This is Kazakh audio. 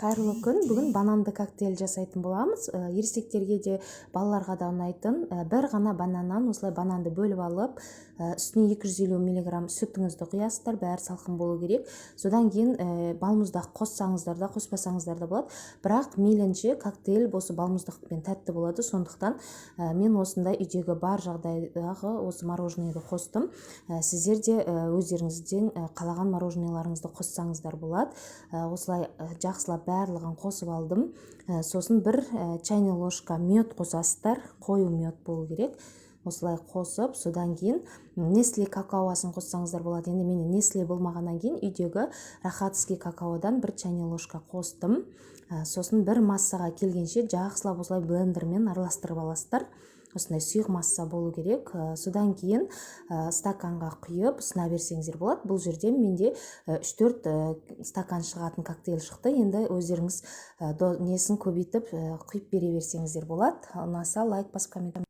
Қайырлы күн. Бүгін бананды коктейль жасайтын боламыз. Ересектерге де балаларға да ұнайтын бір ғана бананнан осылай бананды бөліп алып, үстіне 250 мг сүтіңізді құясыздар, бәрі салқын болу керек. Содан кейін балмұздақ қоссаңыздар да, қоспасаңыздар да болады. Бірақ мейлінше коктейль осы балмұздақпен тәтті болады. Сондықтан мен осындай үйдегі бар жағдайдағы осы мороженныйды қостым. Сіздер де өздеріңізден қалаған мороженныйларыңызды қоссаңыздар болады. Осылай жақсылап барлығын қосып алдым. Сосын бір чайный ложка мед қосасыздар, қою мед болу керек. Осылай қосып, содан кейін Nestle какаосын қоссаңыздар болады. Енді мен Nestle болмағаннан кейін үйдегі рахатский какаодан бір чайный ложка қостым. Сосын бір массаға келгенше жақсылап осылай блендермен араластырып аласыздар. Осындай сұйық масса болу керек. Содан кейін стаканға құйып сына берсеңіздер болады. Бұл жерде менде 3-4 стакан шығатын коктейль шықты. Енді өздеріңіз несін көбейтіп құйып бере берсеңіздер болады. Ұнаса лайк басып коммент